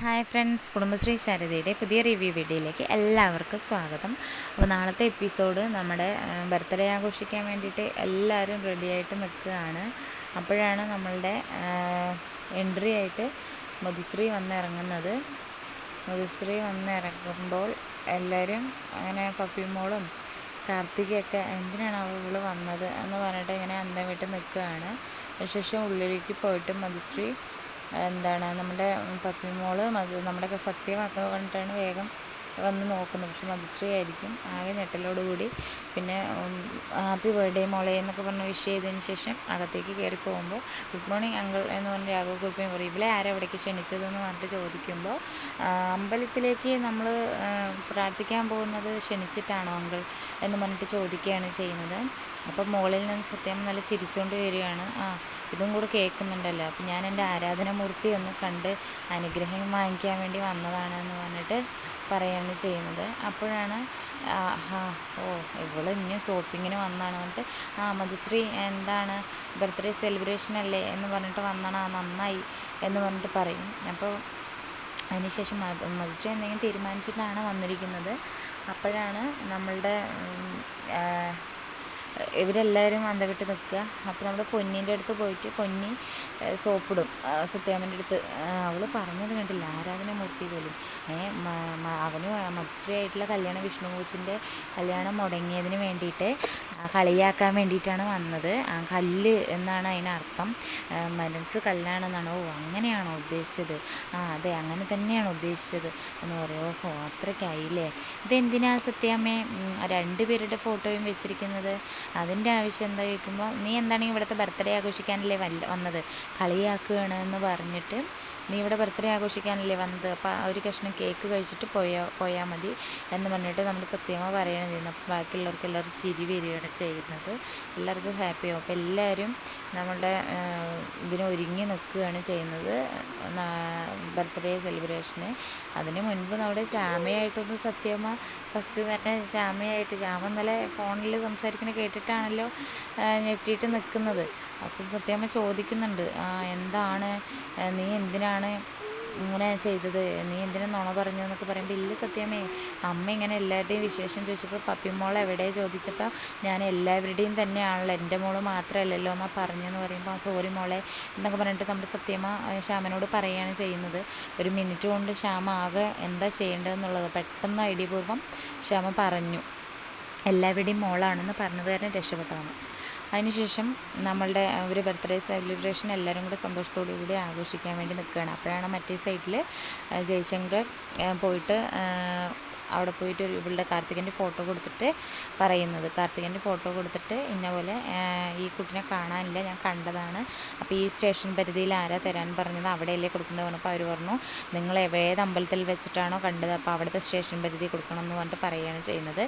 Hi friends, Kudumbashree ശാരദയുടെ പുതിയ review വീഡിയോയിലേക്ക് എല്ലാവർക്കും സ്വാഗതം. അപ്പോൾ നാളത്തെ എപ്പിസോഡ് നമ്മുടെ ബർത്ത്ഡേ ആഘോഷിക്കാൻ വേണ്ടിയിട്ട് എല്ലാവരും റെഡിയായിട്ട് നിൽക്കുകയാണ്. അപ്പോഴാണ് നമ്മളുടെ എൻട്രി ആയിട്ട് മധുശ്രീ വന്നിറങ്ങുന്നത്. മധുശ്രീ വന്നിറങ്ങുമ്പോൾ എല്ലാവരും അങ്ങനെ പപ്പിമോളും കാർത്തികയൊക്കെ എന്തിനാണ് അവൾ വന്നത് എന്ന് പറഞ്ഞിട്ട് ഇങ്ങനെ അന്തം വിട്ട് നിൽക്കുകയാണ്. ശേഷം ഉള്ളിലേക്ക് പോയിട്ട് മധുശ്രീ നമ്മുടെ പപ്പിമോള് നമ്മുടെ സത്യമാക്കുക പറഞ്ഞിട്ടാണ് വേഗം വന്ന് നോക്കുന്നത്. പക്ഷെ മധുശ്രീ ആയിരിക്കും. ആകെ ഞെട്ടലോടുകൂടി പിന്നെ ഹാപ്പി ബർത്ത്ഡേ മോളെ എന്നൊക്കെ പറഞ്ഞ് വിഷ് ചെയ്തതിന് ശേഷം അകത്തേക്ക് കയറി പോകുമ്പോൾ ഗുഡ് മോർണിംഗ് അങ്കിൾ എന്ന് പറഞ്ഞ് രാഘവക്കുറിപ്പിയും പറയും, ഇവളെ ആരാ ഇവിടേക്ക് ക്ഷണിച്ചതെന്ന് പറഞ്ഞിട്ട് ചോദിക്കുമ്പോൾ അമ്പലത്തിലേക്ക് നമ്മൾ പ്രാർത്ഥിക്കാൻ പോകുന്നത് ക്ഷണിച്ചിട്ടാണോ അങ്കിൾ എന്ന് പറഞ്ഞിട്ട് ചോദിക്കുകയാണ് ചെയ്യുന്നത്. അപ്പം മുകളിൽ നിന്ന് സത്യം നല്ല ചിരിച്ചുകൊണ്ട് വരികയാണ്. ഇതും കൂടെ കേൾക്കുന്നുണ്ടല്ലോ, അപ്പം ഞാൻ എൻ്റെ ആരാധനാമൂർത്തി ഒന്ന് കണ്ട് അനുഗ്രഹം വാങ്ങിക്കാൻ വേണ്ടി വന്നതാണെന്ന് പറഞ്ഞിട്ട് പറയുകയാണ് ചെയ്യുന്നത്. അപ്പോഴാണ് ഇവൾ ഇനി ഷോപ്പിങ്ങിന് വന്നതാണ് പറഞ്ഞിട്ട് മധുശ്രീ എന്താണ് ബർത്ത്ഡേ സെലിബ്രേഷൻ അല്ലേ എന്ന് പറഞ്ഞിട്ട് വന്നാണ്, നന്നായി എന്ന് പറഞ്ഞിട്ട് പറയും. അപ്പോൾ അതിനുശേഷം മധുശ്രീ എന്തെങ്കിലും തീരുമാനിച്ചിട്ടാണ് വന്നിരിക്കുന്നത്. അപ്പോഴാണ് നമ്മളുടെ ഇവരെല്ലാവരും അന്തം വിട്ട് നിൽക്കുക. അപ്പോൾ നമ്മുടെ പൊന്നീൻ്റെ അടുത്ത് പോയിട്ട് പൊന്നി സോപ്പിടും സത്യാമ്മൻ്റെ അടുത്ത്. അവൾ പറഞ്ഞത് കണ്ടില്ല, ആരാധനാമൂർത്തി പോലും. അവന് മധുശ്രീ ആയിട്ടുള്ള കല്യാണം, വിഷ്ണു കോച്ചിൻ്റെ കല്യാണം മുടങ്ങിയതിന് വേണ്ടിയിട്ട് കളിയാക്കാൻ വേണ്ടിയിട്ടാണ് വന്നത്. കല്ല് എന്നാണ് അതിനർത്ഥം. മനസ്സ് കല്ലാണെന്നാണ്. അങ്ങനെയാണോ ഉദ്ദേശിച്ചത്? അതെ, അങ്ങനെ തന്നെയാണ് ഉദ്ദേശിച്ചത് എന്ന് പറയും. അത്രയ്ക്കായില്ലേ? ഇതെന്തിനാ സത്യാമ്മേ രണ്ടുപേരുടെ ഫോട്ടോയും വെച്ചിരിക്കുന്നത്? അതിൻ്റെ ആവശ്യം എന്താ ചോദിക്കുമ്പോൾ, നീ എന്താണെങ്കിൽ ഇവിടുത്തെ ബർത്ത്ഡേ ആഘോഷിക്കാനല്ലേ വന്നത്, കളിയാക്കുകയാണ് എന്ന് പറഞ്ഞിട്ട് നീ ഇവിടെ ബർത്ത്ഡേ ആഘോഷിക്കാനല്ലേ വന്നത്, അപ്പോൾ ഒരു കഷ്ണം കേക്ക് കഴിച്ചിട്ട് പോയാൽ മതി എന്ന് പറഞ്ഞിട്ട് നമ്മുടെ സത്യമ്മ പറയുകയാണ് ചെയ്യുന്നത്. അപ്പോൾ ബാക്കിയുള്ളവർക്ക് എല്ലാവരും ചിരി വരികയാണ് ചെയ്യുന്നത്. എല്ലാവർക്കും ഹാപ്പിയാവും. അപ്പോൾ എല്ലാവരും നമ്മളുടെ ഇതിന് ഒരുങ്ങി നിൽക്കുകയാണ് ചെയ്യുന്നത് ബർത്ത്ഡേ സെലിബ്രേഷന്. അതിന് മുൻപ് നമ്മുടെ ശ്യാമയായിട്ടൊന്ന് സത്യമ്മ ഫസ്റ്റ് തന്നെ ശ്യാമ ഇന്നലെ ഫോണിൽ സംസാരിക്കുന്നത് കേട്ടിട്ടാണല്ലോ ഞെട്ടിയിട്ട് നിൽക്കുന്നത്. അപ്പോൾ സത്യമ്മ ചോദിക്കുന്നുണ്ട്, എന്താണ് നീ എന്തിനാണ് ഇങ്ങനെ ചെയ്തത്, നീ എന്തിനാ നുണ പറഞ്ഞു എന്നൊക്കെ പറയുമ്പോൾ, ഇല്ല സത്യമേ, അമ്മ ഇങ്ങനെ എല്ലാവരുടെയും വിശേഷം ചോദിച്ചപ്പോൾ പപ്പിമോൾ എവിടെ ചോദിച്ചപ്പോൾ ഞാൻ എല്ലാവരുടെയും തന്നെയാണല്ലോ, എൻ്റെ മോള് മാത്രമല്ലല്ലോ എന്നാ പറഞ്ഞെന്ന് പറയുമ്പോൾ സോറി മോളെ എന്നൊക്കെ പറഞ്ഞിട്ട് നമ്മുടെ സത്യമ്മ ശ്യാമനോട് പറയുകയാണ് ചെയ്യുന്നത്. ഒരു മിനിറ്റ് കൊണ്ട് ശ്യാമ ആകെ എന്താ ചെയ്യേണ്ടതെന്നുള്ളത് പെട്ടെന്ന് ഐഡിയപൂർവ്വം ശ്യാമ പറഞ്ഞു. എല്ലാവരുടെയും മോളാണെന്ന് പറഞ്ഞത് കാരണം രക്ഷപ്പെട്ടതാണ്. അതിനുശേഷം നമ്മളുടെ ഒരു ബർത്ത്ഡേ സെലിബ്രേഷൻ എല്ലാവരും കൂടെ സന്തോഷത്തോടു കൂടി ആഘോഷിക്കാൻ വേണ്ടി നിൽക്കുകയാണ്. അപ്പോഴാണ് മറ്റേ സൈഡിൽ ജയശങ്കർ പോയിട്ട് അവിടെ പോയിട്ട് ഇവളുടെ കാർത്തികൻ്റെ ഫോട്ടോ കൊടുത്തിട്ട് പറയുന്നത്, കാർത്തികൻ്റെ ഫോട്ടോ കൊടുത്തിട്ട് ഇന്ന പോലെ ഈ കുട്ടിനെ കാണാനില്ല, ഞാൻ കണ്ടതാണ്, അപ്പോൾ ഈ സ്റ്റേഷൻ പരിധിയിൽ ആരാ തരാൻ പറഞ്ഞത്, അവിടെയല്ലേ കൊടുക്കേണ്ടത് പറഞ്ഞപ്പോൾ അവർ പറഞ്ഞു നിങ്ങൾ ഏത് അമ്പലത്തിൽ വെച്ചിട്ടാണോ കണ്ടത് അപ്പോൾ അവിടുത്തെ സ്റ്റേഷൻ പരിധി കൊടുക്കണം എന്ന് പറഞ്ഞിട്ട് പറയുകയാണ് ചെയ്യുന്നത്.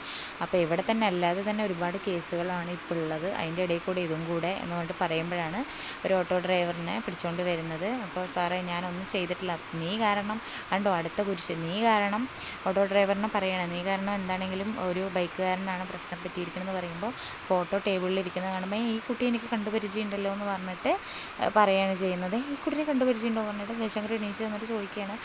അപ്പോൾ ഇവിടെ തന്നെ അല്ലാതെ തന്നെ ഒരുപാട് കേസുകളാണ് ഇപ്പോൾ ഉള്ളത്, അതിൻ്റെ ഇടയിൽ കൂടെ ഇതും കൂടെ എന്ന് പറഞ്ഞിട്ട് പറയുമ്പോഴാണ് ഒരു ഓട്ടോ ഡ്രൈവറിനെ പിടിച്ചുകൊണ്ട് വരുന്നത്. അപ്പോൾ സാറേ ഞാനൊന്നും ചെയ്തിട്ടില്ല, നീ കാരണം കണ്ടോ അടുത്ത കുരിശ്, നീ കാരണം ഓട്ടോ ഡ്രൈവറിനെ പറയണം, നീ കാരണം എന്താണെങ്കിലും ഒരു ബൈക്കുകാരനാണ് പ്രശ്നം പറ്റിയിരിക്കണമെന്ന് പറയുമ്പോൾ ഫോട്ടോ ടേബിളിൽ ഇരിക്കുന്നത് കാണുമ്പോൾ ഈ കുട്ടി എനിക്ക് കണ്ടുപരിചയമുണ്ടല്ലോ എന്ന് പറഞ്ഞിട്ട് പറയുകയാണ് ചെയ്യുന്നത്. ഈ കുട്ടിനെ കണ്ടുപരിചയമുണ്ടോ പറഞ്ഞിട്ട് ജയശങ്കർ എണീച്ച് വന്നിട്ട് ചോദിക്കുകയാണ്,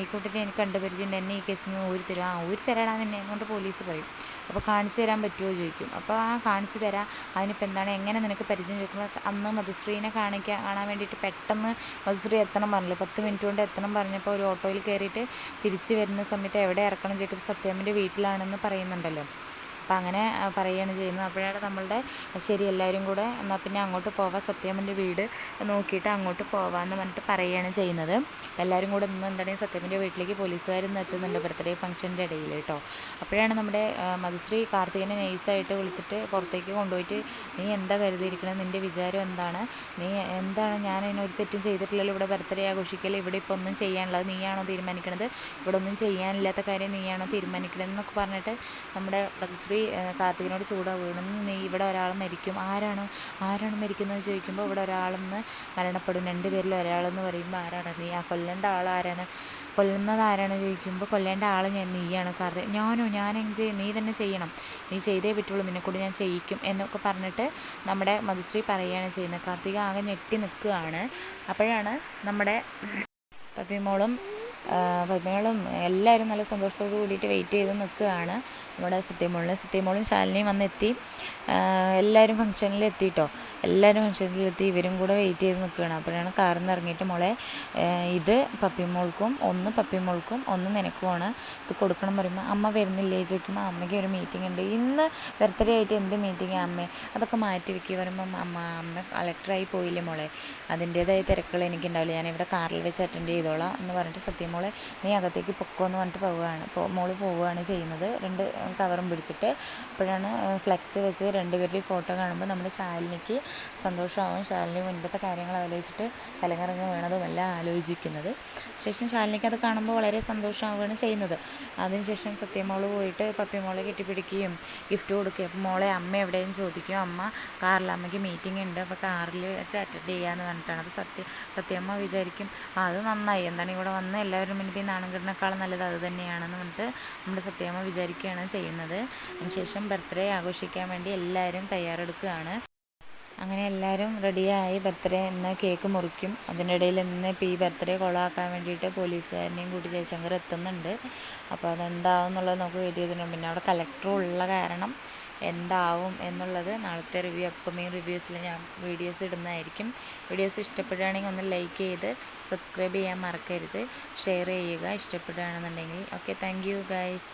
ഈ കുട്ടിനെ എനിക്ക് കണ്ടുപരിചയമുണ്ട്, എന്നെ ഈ കേസിൽ നിന്ന് ഊരി തരും. ഊരി തരാടാന്ന് എന്നെ കൊണ്ട് പോലീസ് പറയും. അപ്പോൾ കാണിച്ചു തരാൻ പറ്റുമോ ചോദിക്കും. അപ്പോൾ കാണിച്ചു തരാം, അതിനിപ്പോൾ എന്താണ്, എങ്ങനെ നിനക്ക് പരിചയം ചോദിക്കുമ്പോൾ അന്ന് മധുശ്രീനെ കാണാൻ വേണ്ടിയിട്ട് പെട്ടെന്ന് മധുശ്രീ എത്തണം പറഞ്ഞല്ലോ, 10 മിനിറ്റ് കൊണ്ട് എത്തണം പറഞ്ഞപ്പോൾ ഒരു ഓട്ടോയിൽ കയറിയിട്ട് തിരിച്ച് വരുന്ന സമയത്ത് എവിടെ ഇറക്കണം ചോദിക്കുമ്പോൾ സത്യാമ്മൻ്റെ വീട്ടിലാണെന്ന് പറയുന്നുണ്ടല്ലോ. അപ്പം അങ്ങനെ പറയുകയാണ് ചെയ്യുന്നത്. അപ്പോഴാണ് നമ്മളുടെ ശരി എല്ലാവരും കൂടെ എന്നാൽ പിന്നെ അങ്ങോട്ട് പോവാം, സത്യാമ്മൻ്റെ വീട് നോക്കിയിട്ട് അങ്ങോട്ട് പോവാമെന്ന് പറഞ്ഞിട്ട് പറയുകയാണ് ചെയ്യുന്നത്. എല്ലാവരും കൂടെ ഇന്ന് എന്താണെങ്കിൽ സത്യാമ്മൻ്റെ വീട്ടിലേക്ക് പോലീസുകാരിന്ന് എത്തുന്നുണ്ട് ബർത്ത്ഡേ ഫംഗ്ഷൻ്റെ ഇടയിൽ കേട്ടോ. അപ്പോഴാണ് നമ്മുടെ മധുശ്രീ കാർത്തികനെ നൈസായിട്ട് വിളിച്ചിട്ട് പുറത്തേക്ക് കൊണ്ടുപോയിട്ട്, നീ എന്താ കരുതിയിരിക്കണത്, നിൻ്റെ വിചാരം എന്താണ്, നീ എന്താണ്, ഞാൻ അതിനൊരു തെറ്റും ചെയ്തിട്ടില്ലല്ലോ, ഇവിടെ ബർത്ത്ഡേ ആഘോഷിക്കല്, ഇവിടെ ഇപ്പോൾ ഒന്നും ചെയ്യാനുള്ളത് നീയാണോ തീരുമാനിക്കണത്, ഇവിടെ ഒന്നും ചെയ്യാനില്ലാത്ത കാര്യം നീയാണോ തീരുമാനിക്കണത് എന്നൊക്കെ പറഞ്ഞിട്ട് നമ്മുടെ മധുശ്രീ കാർത്തികനോട് ചൂടാവുകയാണ്. നീ ഇവിടെ ഒരാൾ മരിക്കും, ആരാണ് മരിക്കുന്നത് ചോദിക്കുമ്പോൾ ഇവിടെ ഒരാളെന്ന് മരണപ്പെടും, 2 പേരിൽ ഒരാളെന്ന് പറയുമ്പോൾ ആരാണ്, നീ കൊല്ലേണ്ട ആൾ ആരാണ്, കൊല്ലുന്നത് ആരാണ് ചോദിക്കുമ്പോൾ കൊല്ലേണ്ട ആൾ നീയാണ്. നീ തന്നെ ചെയ്യണം, നീ ചെയ്തേ പറ്റുള്ളൂ, നിന്നെക്കൂടി ഞാൻ ചെയ്യിക്കും എന്നൊക്കെ പറഞ്ഞിട്ട് നമ്മുടെ മധുശ്രീ പറയുകയാണ് ചെയ്യുന്നത്. കാർത്തിക ആകെ ഞെട്ടി നിൽക്കുകയാണ്. അപ്പോഴാണ് നമ്മുടെ പപ്പിമോളും പത്മികളും എല്ലാവരും നല്ല സന്തോഷത്തോട് കൂടിയിട്ട് വെയിറ്റ് ചെയ്ത് നിൽക്കുകയാണ്. നമ്മുടെ സത്യമോളും ശാലിനിയും വന്നെത്തി. എല്ലാവരും ഫംഗ്ഷനിൽ എത്തിയിട്ടോ, എല്ലാവരും ഫംഗ്ഷനിലെത്തി. ഇവരും കൂടെ വെയിറ്റ് ചെയ്ത് നിൽക്കുകയാണ്. അപ്പോഴാണ് കാറിൽ നിന്ന് ഇറങ്ങിയിട്ട് മോളെ ഇത് പപ്പിമോൾക്കും ഒന്ന് നിനക്കുമാണ്, ഇത് കൊടുക്കണം പറയുമ്പോൾ അമ്മ വരുന്നില്ലേ ചോദിക്കുമ്പോൾ അമ്മയ്ക്ക് ഒരു മീറ്റിംഗ് ഉണ്ട്, ഇന്ന് ബർത്ത്ഡേ ആയിട്ട് എന്ത് മീറ്റിംഗാണ് അമ്മേ, അതൊക്കെ മാറ്റി വെക്കുക പറയുമ്പം അമ്മ കളക്ടറായി പോയില്ലേ മോളെ, അതിൻ്റേതായ തിരക്കുകൾ എനിക്കുണ്ടാവില്ല, ഞാനിവിടെ കാറിൽ വെച്ച് അറ്റൻഡ് ചെയ്തോളാം എന്ന് പറഞ്ഞിട്ട് സത്യമോളെ നീ അകത്തേക്ക് പൊക്കോ എന്ന് പറഞ്ഞിട്ട് മോള് പോവുകയാണ് ചെയ്യുന്നത്, 2 കവറും പിടിച്ചിട്ട്. അപ്പോഴാണ് ഫ്ലെക്സ് വെച്ച് 2 പേരുടെയും ഫോട്ടോ കാണുമ്പോൾ നമ്മുടെ ശാലിനിക്ക് സന്തോഷമാവും. ശാലിനി മുൻപത്തെ കാര്യങ്ങൾ ആലോചിച്ചിട്ട് കലങ്ങറങ്ങി വീണതും എല്ലാം ആലോചിക്കുന്നത്. ശേഷം ശാലിനിക്ക് അത് കാണുമ്പോൾ വളരെ സന്തോഷമാവുകയാണ് ചെയ്യുന്നത്. അതിനുശേഷം സത്യമോള് പോയിട്ട് പപ്പിമോളെ കെട്ടിപ്പിടിക്കുകയും ഗിഫ്റ്റ് കൊടുക്കുകയും, അപ്പോൾ മോളെ അമ്മ എവിടെയും ചോദിക്കും, അമ്മ കാറിൽ, അമ്മയ്ക്ക് മീറ്റിംഗ് ഉണ്ട്, അപ്പോൾ കാറിൽ വെച്ച് അറ്റൻഡ് ചെയ്യാമെന്ന് പറഞ്ഞിട്ടാണ്. അപ്പോൾ സത്യമ്മ വിചാരിക്കും അത് നന്നായി, എന്താണ് ഇവിടെ വന്ന് എല്ലാവരും മുൻപിൽ നാണം കിടുന്നേക്കാളും നല്ലത് അത് തന്നെയാണെന്ന് പറഞ്ഞിട്ട് നമ്മുടെ സത്യമ്മ വിചാരിക്കുകയാണ് ചെയ്യുന്നത്. അതിനുശേഷം ബർത്ത്ഡേ ആഘോഷിക്കാൻ വേണ്ടി എല്ലാവരും തയ്യാറെടുക്കുകയാണ്. അങ്ങനെ എല്ലാവരും റെഡിയായി. ബർത്ത്ഡേ ഇന്ന് കേക്ക് മുറിക്കും. അതിനിടയിൽ ഇന്ന് ഇപ്പോൾ ഈ ബർത്ത്ഡേ കൊളാക്കാൻ വേണ്ടിയിട്ട് പോലീസുകാരനെയും കൂട്ടി ജയശങ്കർ എത്തുന്നുണ്ട്. അപ്പോൾ അതെന്താവും എന്നുള്ളത് നമുക്ക് വെയിറ്റ് ചെയ്തിട്ടുണ്ട്. പിന്നെ അവിടെ കളക്ടറും ഉള്ള കാരണം എന്താവും എന്നുള്ളത് നാളത്തെ അപ്കമിങ് റിവ്യൂസിൽ ഞാൻ വീഡിയോസ് ഇടുന്നതായിരിക്കും. വീഡിയോസ് ഇഷ്ടപ്പെടുകയാണെങ്കിൽ ഒന്ന് ലൈക്ക് ചെയ്ത് സബ്സ്ക്രൈബ് ചെയ്യാൻ മറക്കരുത്, ഷെയർ ചെയ്യുക ഇഷ്ടപ്പെടുകയാണെന്നുണ്ടെങ്കിൽ. Okay, thank you guys.